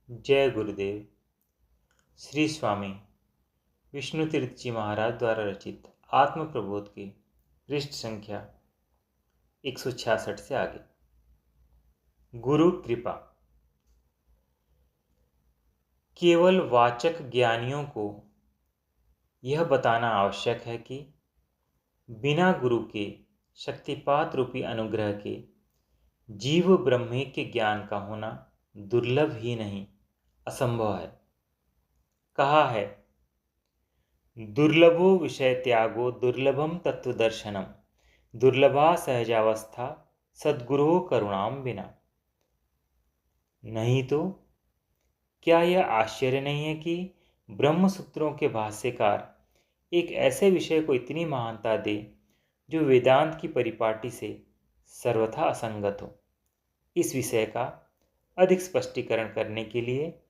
जय गुरुदेव। श्री स्वामी विष्णु तीर्थ जी महाराज द्वारा रचित आत्म प्रबोध की पृष्ठ संख्या 166 से आगे। गुरु कृपा। केवल वाचक ज्ञानियों को यह बताना आवश्यक है कि बिना गुरु के शक्तिपात रूपी अनुग्रह के जीव ब्रह्मैक्य ज्ञान का होना दुर्लभ ही नहीं असंभव है। कहा है, दुर्लभो विषय त्यागो दुर्लभम तत्व दर्शनम दुर्लभा सहजावस्था सद्गुरो करुणाम बिना। नहीं तो क्या यह आश्चर्य नहीं है कि ब्रह्मसूत्रों के भाष्यकार एक ऐसे विषय को इतनी महानता दे जो वेदांत की परिपाटी से सर्वथा असंगत हो। इस विषय का अधिक स्पष्टीकरण करने के लिए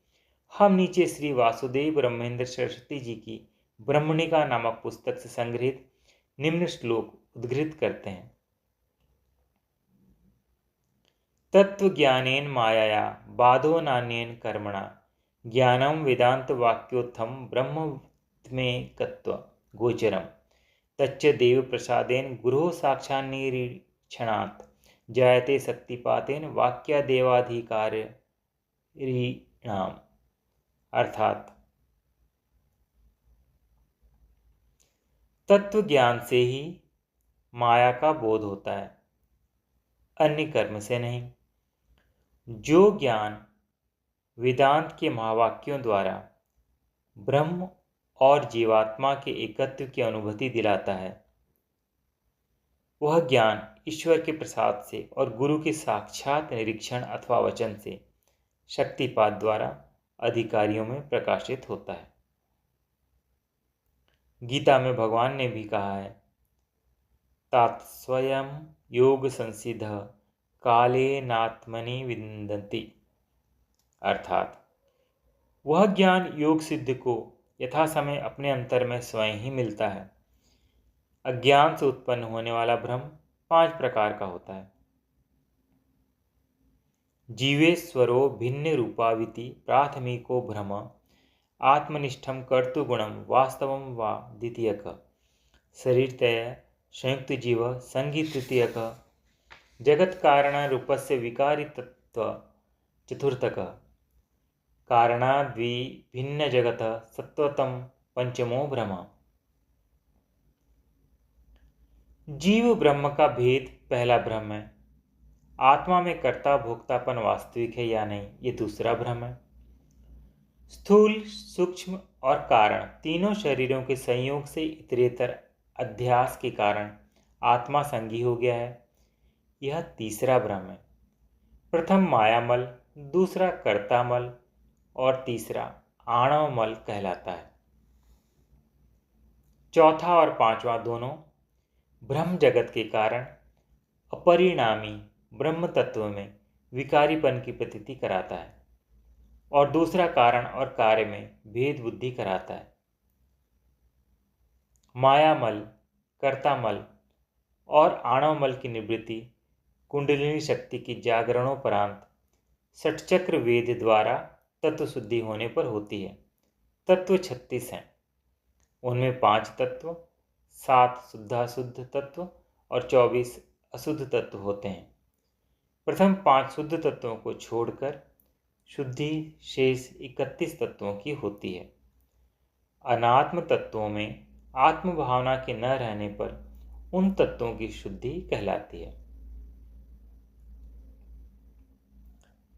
हम नीचे श्री वासुदेव ब्रह्मेंद्र सरस्वती जी की ब्रह्मणिका नामक पुस्तक से संग्रहित निम्न श्लोक उद्धृत करते हैं। तत्व ज्ञानेन मायाया बाधो नान्येन कर्मणा ज्ञानम वेदांत वाक्योत्थम ब्रह्मत्मेकत्व गोचरम तच्च देव प्रसादेन गुरो साक्षान्निरीक्षणात् जायते शक्तिपातेन वाक्यादेवाधिकारिणाम। अर्थात तत्व ज्ञान से ही माया का बोध होता है, अन्य कर्म से नहीं। जो ज्ञान वेदांत के महावाक्यों द्वारा ब्रह्म और जीवात्मा के एकत्व की अनुभूति दिलाता है, वह ज्ञान ईश्वर के प्रसाद से और गुरु के साक्षात निरीक्षण अथवा वचन से शक्तिपात द्वारा अधिकारियों में प्रकाशित होता है। गीता में भगवान ने भी कहा है, तात्स्वयं योग संसिद्ध काले नात्मनि विन्दन्ति। अर्थात वह ज्ञान योग सिद्ध को यथा समय अपने अंतर में स्वयं ही मिलता है। अज्ञान से उत्पन्न होने वाला भ्रम 5 प्रकार का होता है। जीवेश्वरो भिन्न रूपाविति प्राथमिको भ्रम आत्मनिष्ठम कर्तुगुणम वास्तवम वा द्वितीयक शरीरतय संयुक्त जीव संगी तृतीयक जगत कारण रूपस्य विकारितत्व चतुर्थक कारणाद्वि भिन्न जगत सत्वतम पंचमो भ्रम। जीव ब्रह्म का भेद पहला भ्रम है। आत्मा में कर्ता भोक्तापन वास्तविक है या नहीं, ये दूसरा भ्रम है। स्थूल सूक्ष्म और कारण तीनों शरीरों के संयोग से इतरेतर अध्यास के कारण आत्मा संगी हो गया है, यह तीसरा भ्रम है। प्रथम मायामल, दूसरा कर्तामल और तीसरा आणवमल कहलाता है। चौथा और पांचवा दोनों ब्रह्म जगत के कारण अपरिणामी ब्रह्म तत्व में विकारीपन की प्रतीति कराता है और दूसरा कारण और कार्य में भेद बुद्धि कराता है। मायामल, कर्तामल और आणवमल की निवृत्ति कुंडलिनी शक्ति की जागरणोपरांत षटचक्र वेद द्वारा तत्व शुद्धि होने पर होती है। तत्व 36 हैं। उनमें 5 तत्व, 7 शुद्धाशुद्ध तत्व और 24 अशुद्ध तत्व होते हैं। प्रथम 5 शुद्ध तत्वों को छोड़कर शुद्धि शेष 31 तत्वों की होती है। अनात्म तत्वों में आत्म भावना के न रहने पर उन तत्वों की शुद्धि कहलाती है।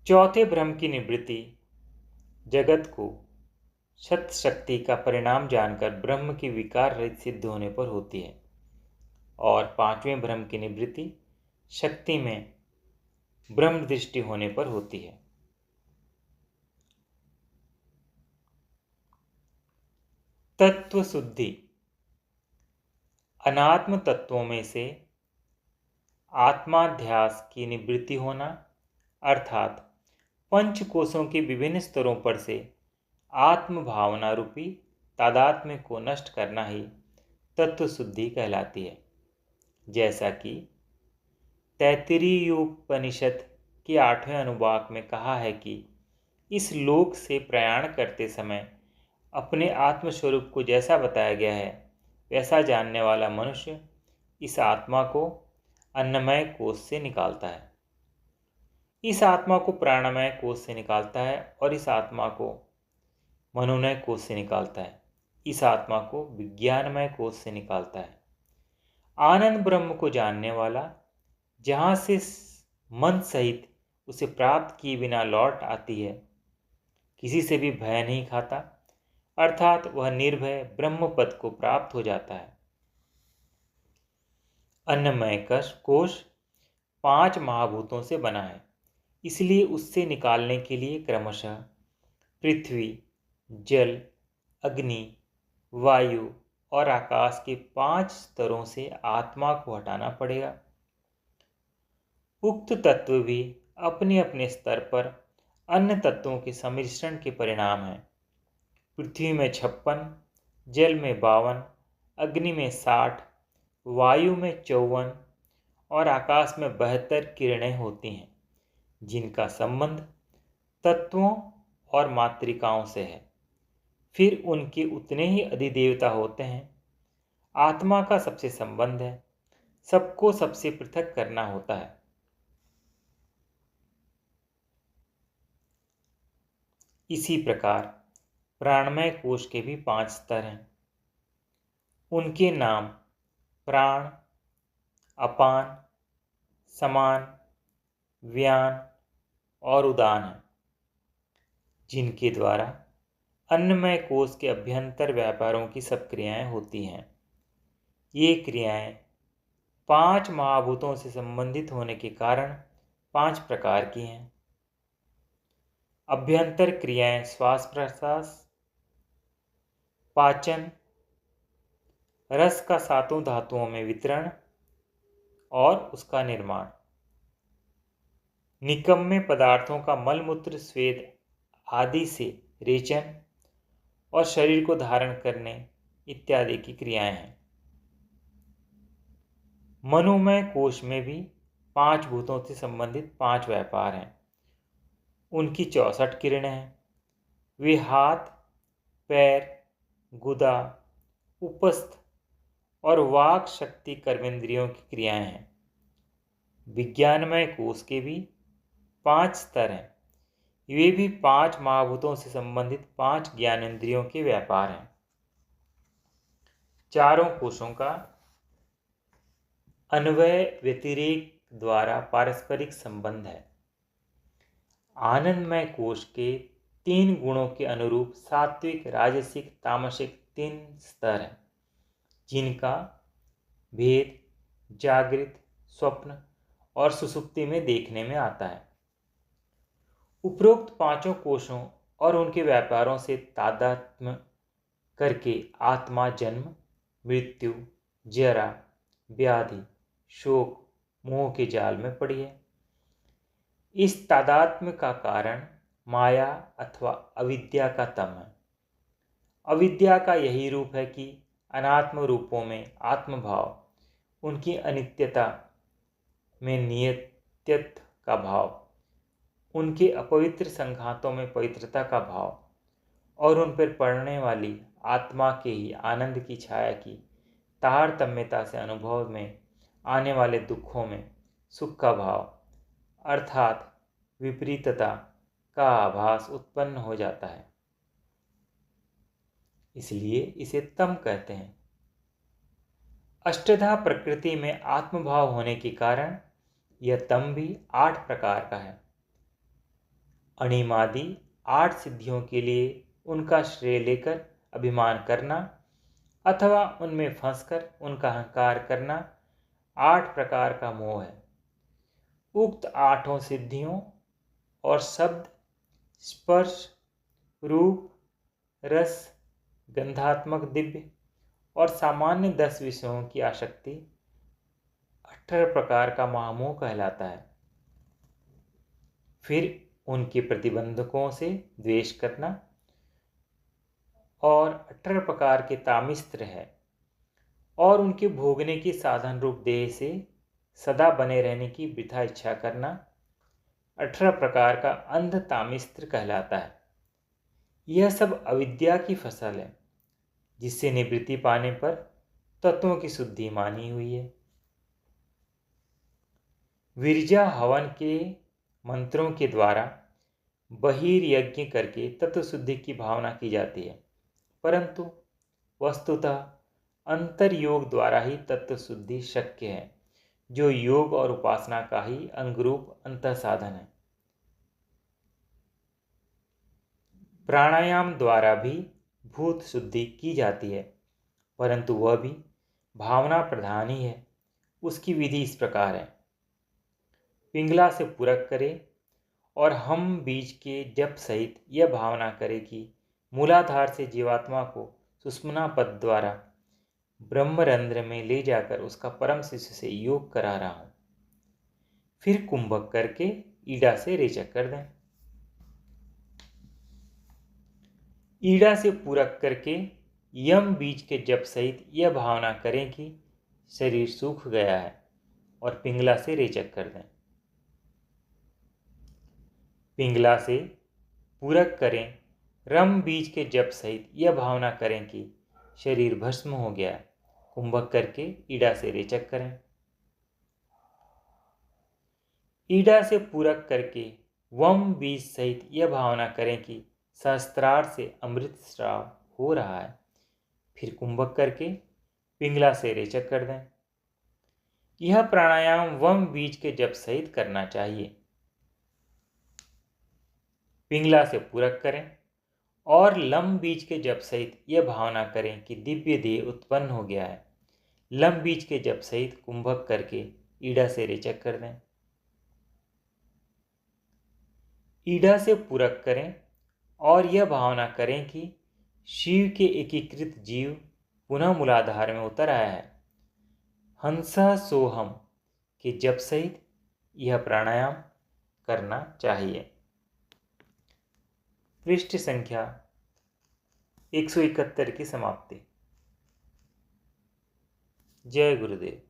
चौथे भ्रम की निवृत्ति जगत को सत शक्ति का परिणाम जानकर ब्रह्म की विकार रहित सिद्ध होने पर होती है और पांचवें भ्रम की निवृत्ति शक्ति में ब्रह्म दृष्टि होने पर होती है। तत्व शुद्धि। अनात्म तत्वों में से आत्माध्यास की निवृत्ति होना अर्थात पंच कोशों के विभिन्न स्तरों पर से आत्म भावना रूपी तादात्म्य को नष्ट करना ही तत्व शुद्धि कहलाती है। जैसा कि तैत्तिरीयोपनिषद के 8वें अनुवाक में कहा है कि इस लोक से प्रयाण करते समय अपने आत्मस्वरूप को जैसा बताया गया है वैसा जानने वाला मनुष्य इस आत्मा को अन्नमय कोश से निकालता है, इस आत्मा को प्राणमय कोश से निकालता है और इस आत्मा को मनोमय कोश से निकालता है, इस आत्मा को विज्ञानमय कोश से निकालता है। आनंद ब्रह्म को जानने वाला जहाँ से मन सहित उसे प्राप्त किए बिना लौट आती है, किसी से भी भय नहीं खाता, अर्थात वह निर्भय ब्रह्म पद को प्राप्त हो जाता है। अन्नमय कोश 5 महाभूतों से बना है, इसलिए उससे निकालने के लिए क्रमशः पृथ्वी, जल, अग्नि, वायु और आकाश के 5 स्तरों से आत्मा को हटाना पड़ेगा। उक्त तत्व भी अपने अपने स्तर पर अन्य तत्वों के सम्मिश्रण के परिणाम हैं। पृथ्वी में 56, जल में 52, अग्नि में 60, वायु में 54 और आकाश में 72 किरणें होती हैं, जिनका संबंध तत्वों और मातृकाओं से है। फिर उनके उतने ही अधिदेवता होते हैं। आत्मा का सबसे संबंध है, सबको सबसे पृथक करना होता है। इसी प्रकार प्राणमय कोश के भी 5 स्तर हैं। उनके नाम प्राण, अपान, समान, व्यान और उदान हैं, जिनके द्वारा अन्नमय कोश के अभ्यंतर व्यापारों की सब क्रियाएं होती हैं। ये क्रियाएं 5 महाभूतों से संबंधित होने के कारण 5 प्रकार की हैं। अभ्यंतर क्रियाएं श्वास प्रश्वास, पाचन, रस का 7 धातुओं में वितरण और उसका निर्माण, निकम्मे पदार्थों का मलमूत्र स्वेद आदि से रेचन और शरीर को धारण करने इत्यादि की क्रियाएं हैं। मनोमय कोश में भी 5 भूतों से संबंधित 5 व्यापार हैं। उनकी 64 किरणें हैं। वे हाथ, पैर, गुदा, उपस्थ और वाक शक्ति कर्मेंद्रियों की क्रियाएं हैं। विज्ञानमय कोश के भी 5 स्तर हैं। वे भी 5 महाभूतों से संबंधित 5 ज्ञानेंद्रियों के व्यापार हैं। चारों कोशों का अन्वय व्यतिरेक द्वारा पारस्परिक संबंध है। आनंदमय कोश के 3 गुणों के अनुरूप सात्विक, राजसिक, तामसिक 3 स्तर हैं, जिनका भेद जागृत, स्वप्न और सुषुप्ति में देखने में आता है। उपरोक्त 5 कोशों और उनके व्यापारों से तादात्म्य करके आत्मा जन्म, मृत्यु, जरा, व्याधि, शोक, मोह के जाल में पड़ी है। इस तादात्म्य का कारण माया अथवा अविद्या का तम है। अविद्या का यही रूप है कि अनात्म रूपों में आत्मभाव, उनकी अनित्यता में नियत्यत्व का भाव, उनके अपवित्र संघातों में पवित्रता का भाव और उन पर पड़ने वाली आत्मा के ही आनंद की छाया की तारतम्यता से अनुभव में आने वाले दुखों में सुख का भाव अर्थात विपरीतता का आभास उत्पन्न हो जाता है। इसलिए इसे तम कहते हैं। अष्टधा प्रकृति में आत्मभाव होने के कारण यह तम भी 8 प्रकार का है। अणिमादि 8 सिद्धियों के लिए उनका श्रेय लेकर अभिमान करना अथवा उनमें फंसकर उनका अहंकार करना 8 प्रकार का मोह है। उक्त 8 सिद्धियों और शब्द, स्पर्श, रूप, रस, गंधात्मक दिव्य और सामान्य 10 विषयों की आसक्ति 18 प्रकार का महामोह कहलाता है। फिर उनके प्रतिबंधकों से द्वेष करना और 18 प्रकार के तामिस्त्र है और उनके भोगने की साधन रूप देह से सदा बने रहने की वृथा इच्छा करना 18 प्रकार का अंध तामिस्त्र कहलाता है। यह सब अविद्या की फसल है, जिससे निवृत्ति पाने पर तत्वों की शुद्धि मानी हुई है। विरजा हवन के मंत्रों के द्वारा बहिर्यज्ञ करके तत्व शुद्धि की भावना की जाती है, परंतु वस्तुतः अंतर्योग द्वारा ही तत्व शुद्धि शक्य है, जो योग और उपासना का ही अंगरूप अंतर साधन है। प्राणायाम द्वारा भी भूत शुद्धि की जाती है, परंतु वह भी भावना प्रधान ही है। उसकी विधि इस प्रकार है। पिंगला से पूरक करे और हम बीज के जप सहित यह भावना करे कि मूलाधार से जीवात्मा को सुषुम्ना पद द्वारा ब्रह्मरंध्र में ले जाकर उसका परम शिष्य से योग करा रहा हूं। फिर कुंभक करके ईड़ा से रेचक कर दें। ईड़ा से पूरक करके यम बीज के जप सहित यह भावना करें कि शरीर सूख गया है, और पिंगला से रेचक कर दें। पिंगला से पूरक करें रम बीज के जप सहित यह भावना करें कि शरीर भस्म हो गया है। कुंभक करके ईड़ा से रेचक करें। ईड़ा से पूरक करके वम बीज सहित यह भावना करें कि सहस्त्रार से अमृत स्राव हो रहा है। फिर कुंभक करके पिंगला से रेचक कर दें। यह प्राणायाम वम बीज के जप सहित करना चाहिए। पिंगला से पूरक करें और लम बीज के जप सहित यह भावना करें कि दिव्य देह उत्पन्न हो गया है। लम बीज के जप सहित कुंभक करके ईड़ा से रेचक कर दें। ईड़ा से पूरक करें और यह भावना करें कि शिव के एकीकृत जीव पुनः मूलाधार में उतर आया है। हंसा सोहम के जप सहित यह प्राणायाम करना चाहिए। पृष्ठ संख्या 171 की समाप्ति। जय गुरुदेव।